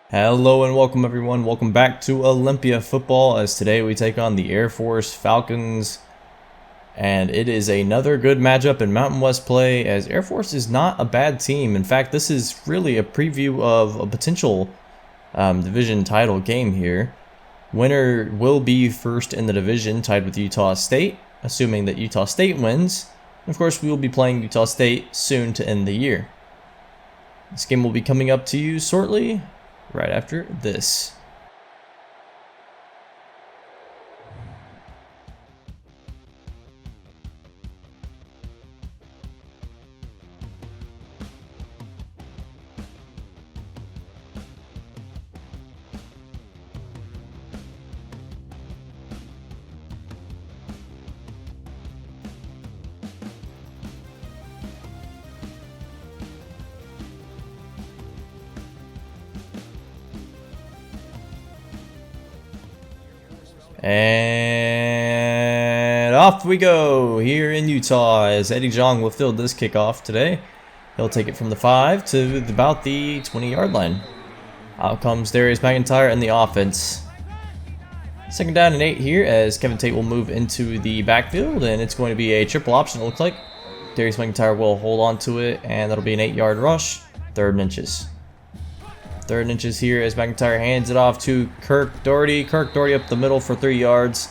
Hello and welcome everyone. Welcome back to Olympia football, as today we take on the Air Force Falcons, and it is another good matchup in Mountain West play, as Air Force is not a bad team. In fact, this is really a preview of a potential division title game here. Winner will be first in the division, tied with Utah State, assuming that Utah State wins. And of course, we will be playing Utah State soon to end the year. This game will be coming up to you shortly, right after this. And off we go here in Utah, as Eddie Jong will field this kickoff today. He'll take it from the 5 to about the 20-yard line. Out comes Darius McIntyre in the offense. Second down and 8 here, as Kevin Tate will move into the backfield, and it's going to be a triple option, it looks like. Darius McIntyre will hold on to it, and that'll be an 8-yard rush, 3rd and inches. 3rd and inches here as McIntyre hands it off to Kirk Doherty. Kirk Doherty up the middle for 3 yards.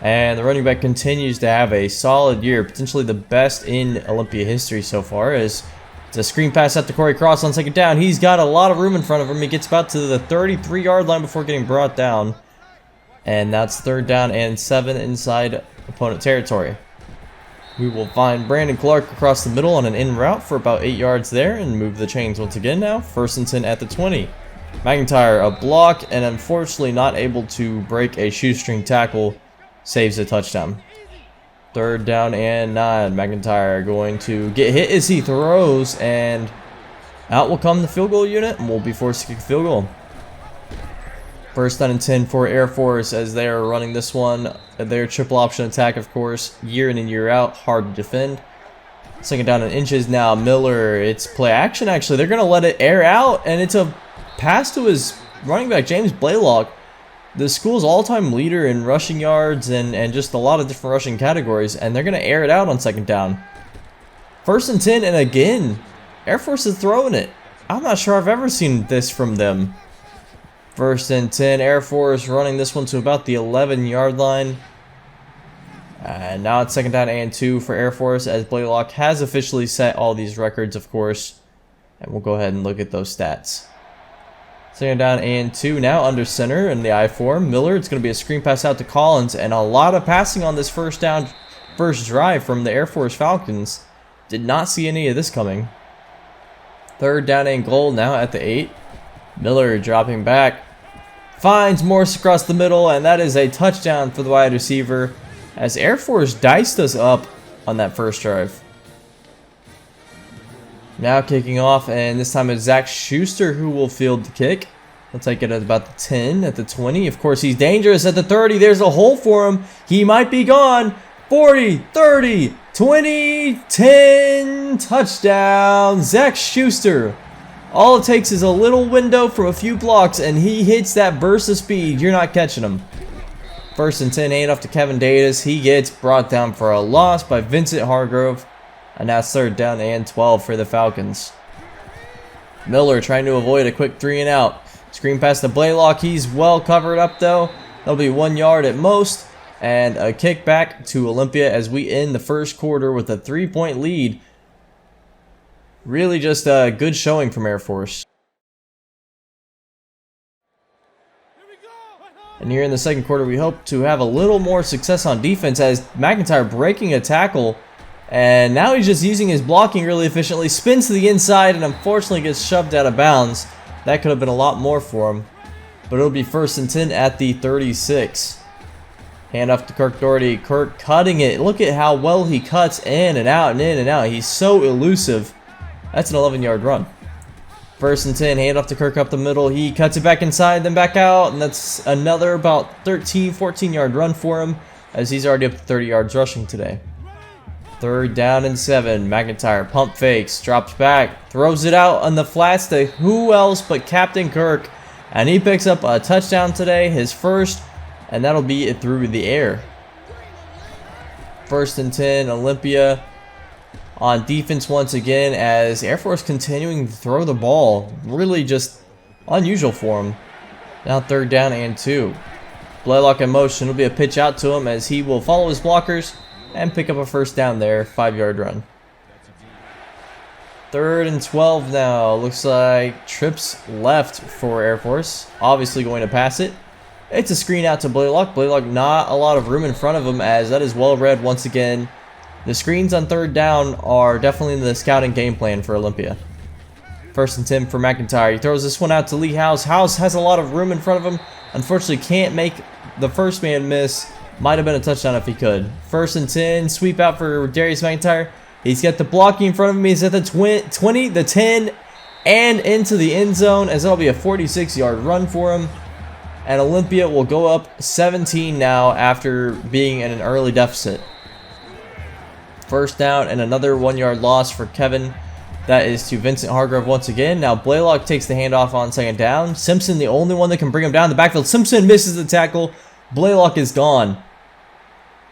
And the running back continues to have a solid year, potentially the best in Olympia history so far, as it's a screen pass out to Corey Cross on second down. He's got a lot of room in front of him. He gets about to the 33-yard line before getting brought down. And that's 3rd down and 7 inside opponent territory. We will find Brandon Clark across the middle on an in route for about 8 yards there and move the chains once again now. 1st and 10 at the 20. McIntyre a block, and unfortunately not able to break a shoestring tackle. Saves a touchdown. 3rd down and 9. McIntyre going to get hit as he throws, and out will come the field goal unit, and we'll be forced to kick a field goal. 1st down and 10 for Air Force, as they are running this one. Their triple option attack, of course, year in and year out, hard to defend. 2nd down and inches now. Miller, it's play action actually. They're going to let it air out, and it's a pass to his running back, James Blaylock, the school's all-time leader in rushing yards and just a lot of different rushing categories, and they're going to air it out on 2nd down. 1st and 10, and again, Air Force is throwing it. I'm not sure I've ever seen this from them. 1st and 10, Air Force running this one to about the 11-yard line. And now it's 2nd down and 2 for Air Force, as Blaylock has officially set all these records, of course. And we'll go ahead and look at those stats. 2nd down and 2 now under center in the I-form. Miller, it's going to be a screen pass out to Collins, and a lot of passing on this first drive from the Air Force Falcons. Did not see any of this coming. 3rd down and goal now at the 8. Miller dropping back. Finds Morse across the middle, and that is a touchdown for the wide receiver, as Air Force diced us up on that first drive. Now kicking off, and this time it's Zach Schuster who will field the kick. He'll take it at about the 10, at the 20. Of course, he's dangerous at the 30. There's a hole for him. He might be gone. 40, 30, 20, 10, touchdown, Zach Schuster. All it takes is a little window from a few blocks, and he hits that burst of speed. You're not catching him. 1st and 10, hand off to Kevin Davis. He gets brought down for a loss by Vincent Hargrove. And now 3rd down and 12 for the Falcons. Miller trying to avoid a quick 3 and out. Screen pass to Blaylock. He's well covered up though. That'll be 1 yard at most. And a kick back to Olympia as we end the first quarter with a 3-point lead. Really just a good showing from Air Force. And here in the second quarter, we hope to have a little more success on defense, as McIntyre breaking a tackle. And now he's just using his blocking really efficiently. Spins to the inside and unfortunately gets shoved out of bounds. That could have been a lot more for him. But it'll be 1st and 10 at the 36. Hand off to Kirk Doherty. Kirk cutting it. Look at how well he cuts in and out and in and out. He's so elusive. That's an 11-yard run. 1st and 10, hand off to Kirk up the middle. He cuts it back inside, then back out, and that's another about 13, 14-yard run for him, as he's already up to 30 yards rushing today. 3rd down and 7. McIntyre pump fakes, drops back, throws it out on the flats to who else but Captain Kirk. And he picks up a touchdown today, his first, and that'll be it through the air. 1st and 10, Olympia on defense once again, as Air Force continuing to throw the ball. Really just unusual for him. Now 3rd down and 2. Blaylock in motion. It'll be a pitch out to him as he will follow his blockers and pick up a 1st down there. 5-yard run. 3rd and 12 now. Looks like trips left for Air Force. Obviously going to pass it. It's a screen out to Blaylock. Blaylock, not a lot of room in front of him, as that is well read once again. The screens on 3rd down are definitely in the scouting game plan for Olympia. 1st and 10 for McIntyre. He throws this one out to Lee House. House has a lot of room in front of him. Unfortunately, can't make the first man miss. Might have been a touchdown if he could. 1st and 10. Sweep out for Darius McIntyre. He's got the blocking in front of him. He's at the 20, the 10, and into the end zone, as that'll be a 46-yard run for him. And Olympia will go up 17 now after being in an early deficit. 1st down and another 1-yard loss for Kevin. That is to Vincent Hargrove once again. Now Blaylock takes the handoff on 2nd down. Simpson, the only one that can bring him down the backfield. Simpson misses the tackle. Blaylock is gone.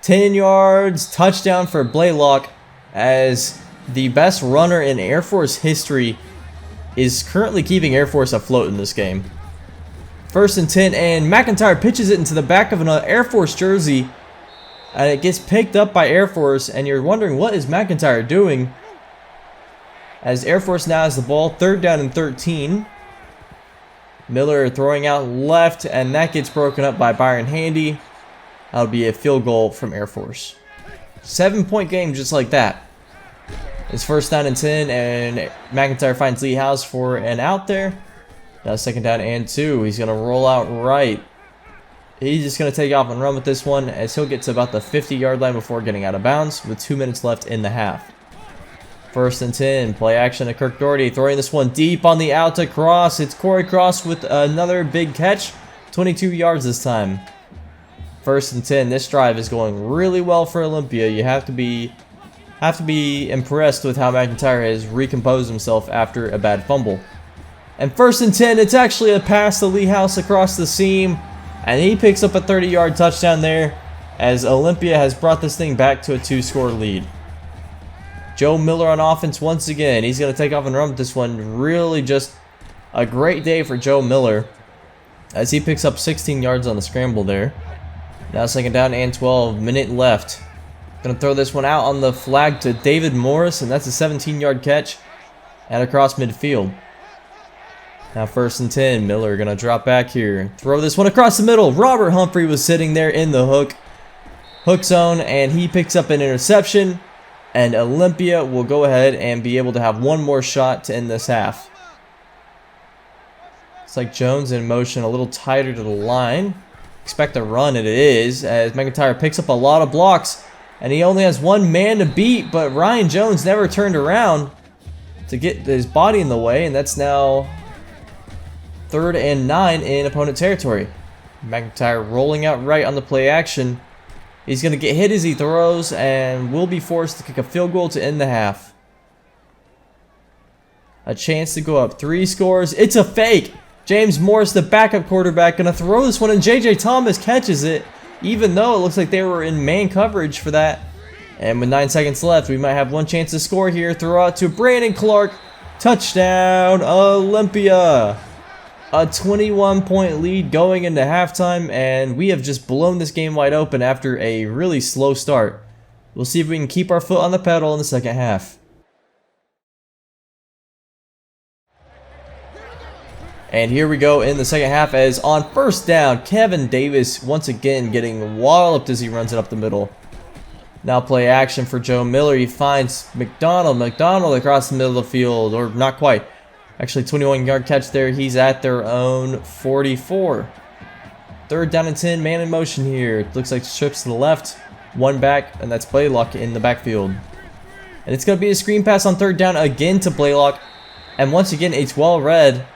10 yards, touchdown for Blaylock, as the best runner in Air Force history is currently keeping Air Force afloat in this game. 1st and 10, and McIntyre pitches it into the back of an Air Force jersey, and it gets picked up by Air Force, and you're wondering, what is McIntyre doing? As Air Force now has the ball, 3rd down and 13. Miller throwing out left, and that gets broken up by Byron Handy. That'll be a field goal from Air Force. 7-point game just like that. It's 1st down and 10, and McIntyre finds Lee House for an out there. Now 2nd down and 2. He's going to roll out right. He's just going to take off and run with this one, as he'll get to about the 50-yard line before getting out of bounds with 2 minutes left in the half. 1st and 10. Play action to Kirk Doherty, throwing this one deep on the out to Cross. It's Corey Cross with another big catch. 22 yards this time. 1st and 10. This drive is going really well for Olympia. You have to be impressed with how McIntyre has recomposed himself after a bad fumble. And 1st and 10. It's actually a pass to Lee House across the seam, and he picks up a 30-yard touchdown there, as Olympia has brought this thing back to a 2-score lead. Joe Miller on offense once again. He's going to take off and run with this one. Really just a great day for Joe Miller, as he picks up 16 yards on the scramble there. Now 2nd down and 12. Minute left. Going to throw this one out on the flag to David Morris, and that's a 17-yard catch and across midfield. Now 1st and 10. Miller going to drop back here. Throw this one across the middle. Robert Humphrey was sitting there in the hook zone, and he picks up an interception. And Olympia will go ahead and be able to have one more shot to end this half. It's like Jones in motion, a little tighter to the line. Expect a run, and it is, as McIntyre picks up a lot of blocks. And he only has one man to beat, but Ryan Jones never turned around to get his body in the way, and that's now 3rd and 9 in opponent territory. McIntyre rolling out right on the play action. He's going to get hit as he throws and will be forced to kick a field goal to end the half. A chance to go up 3 scores. It's a fake. James Morris, the backup quarterback, going to throw this one, and J.J. Thomas catches it, even though it looks like they were in man coverage for that. And with 9 seconds left, we might have one chance to score here. Throw out to Brandon Clark. Touchdown, Olympia. A 21-point lead going into halftime, and we have just blown this game wide open after a really slow start. We'll see if we can keep our foot on the pedal in the second half. And here we go in the second half, as on 1st down, Kevin Davis once again getting walloped as he runs it up the middle. Now play action for Joe Miller. He finds McDonald. McDonald across the middle of the field, or not quite. Actually, 21-yard catch there. He's at their own 44. 3rd down and 10, man in motion here. It looks like trips to the left, one back, and that's Blaylock in the backfield. And it's going to be a screen pass on 3rd down again to Blaylock. And once again, it's well read.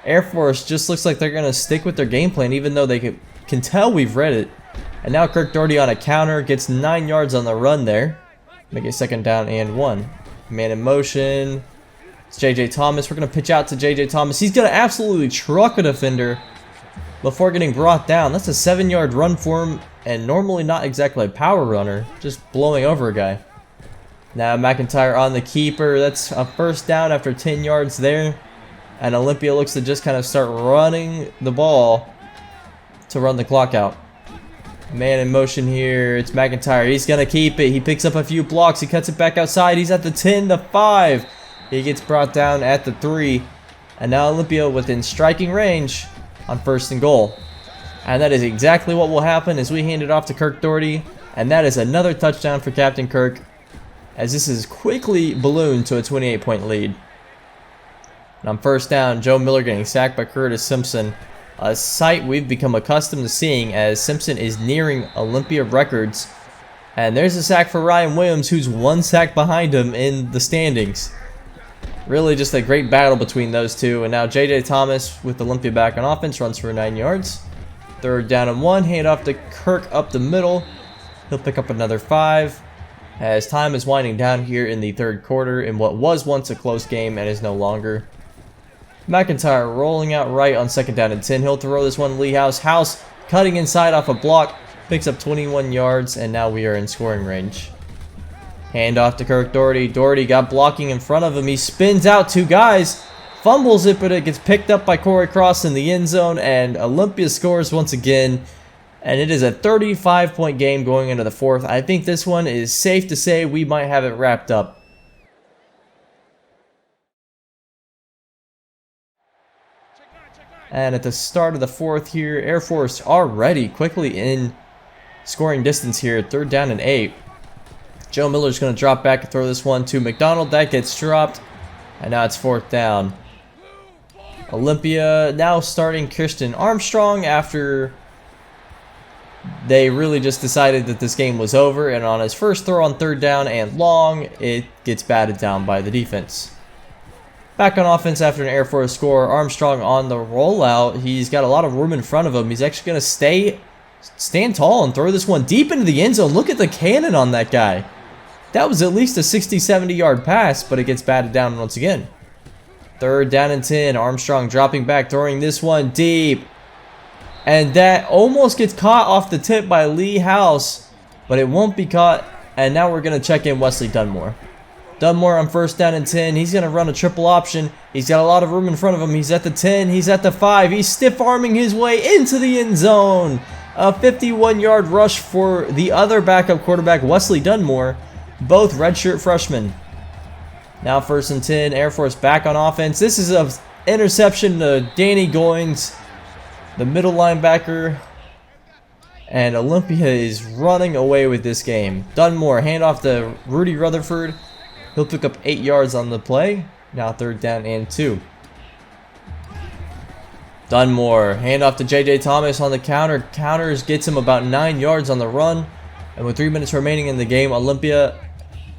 Air Force just looks like they're going to stick with their game plan, even though they can tell we've read it. And now Kirk Doherty on a counter gets 9 yards on the run there. Make it 2nd down and 1. Man in motion. It's JJ Thomas. We're going to pitch out to JJ Thomas. He's going to absolutely truck a defender before getting brought down. That's a 7-yard run for him, and normally not exactly a power runner, just blowing over a guy. Now McIntyre on the keeper. That's a first down after 10 yards there. And Olympia looks to just kind of start running the ball to run the clock out. Man in motion here. It's McIntyre. He's going to keep it. He picks up a few blocks. He cuts it back outside. He's at the 10, the 5. He gets brought down at the 3. And now Olympia within striking range on 1st and goal. And that is exactly what will happen as we hand it off to Kirk Doherty. And that is another touchdown for Captain Kirk, as this is quickly ballooned to a 28-point lead. And on 1st down, Joe Miller getting sacked by Curtis Simpson. A sight we've become accustomed to seeing, as Simpson is nearing Olympia records. And there's a sack for Ryan Williams, who's 1 sack behind him in the standings. Really just a great battle between those two. And now JJ Thomas with Olympia back on offense runs for 9 yards. 3rd down and 1. Hand off to Kirk up the middle. He'll pick up another 5. As time is winding down here in the 3rd quarter in what was once a close game and is no longer. McIntyre rolling out right on 2nd down and 10. He'll throw this one to Lee House. House cutting inside off a block. Picks up 21 yards, and now we are in scoring range. Hand off to Kirk Doherty. Doherty got blocking in front of him. He spins out 2 guys. Fumbles it, but it gets picked up by Corey Cross in the end zone. And Olympia scores once again. And it is a 35-point game going into the 4th. I think this one is safe to say we might have it wrapped up. And at the start of the 4th here, Air Force already quickly in scoring distance here. 3rd down and 8. Joe Miller's going to drop back and throw this one to McDonald. That gets dropped. And now it's 4th down. Olympia now starting Christian Armstrong after they really just decided that this game was over. And on his first throw on 3rd down and long, it gets batted down by the defense. Back on offense after an Air Force score. Armstrong on the rollout. He's got a lot of room in front of him. He's actually going to stand tall and throw this one deep into the end zone. Look at the cannon on that guy. That was at least a 60-70 yard pass, but it gets batted down once again. 3rd down and 10. Armstrong dropping back, throwing this one deep. And that almost gets caught off the tip by Lee House, but it won't be caught. And now we're going to check in Wesley Dunmore. Dunmore on 1st down and 10. He's going to run a triple option. He's got a lot of room in front of him. He's at the 10. He's at the 5. He's stiff-arming his way into the end zone. A 51-yard rush for the other backup quarterback, Wesley Dunmore. Both redshirt freshmen. Now 1st and 10. Air Force back on offense. This is an interception to Danny Goins, the middle linebacker. And Olympia is running away with this game. Dunmore, handoff to Rudy Rutherford. He'll pick up 8 yards on the play. Now 3rd down and 2. Dunmore, handoff to JJ Thomas on the counter. Counters gets him about 9 yards on the run. And with 3 minutes remaining in the game, Olympia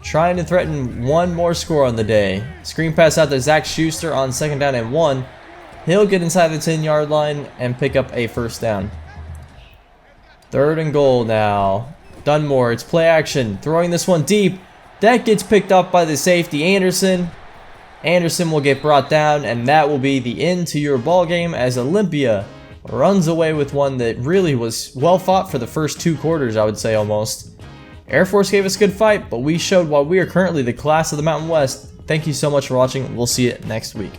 trying to threaten one more score on the day. Screen pass out to Zach Schuster on 2nd down and 1. He'll get inside the 10-yard line and pick up a 1st down. 3rd and goal now. Dunmore, it's play action. Throwing this one deep. That gets picked up by the safety, Anderson. Anderson will get brought down, and that will be the end to your ball game as Olympia runs away with one that really was well fought for the first 2 quarters, I would say almost. Air Force gave us a good fight, but we showed why we are currently the class of the Mountain West. Thank you so much for watching. We'll see you next week.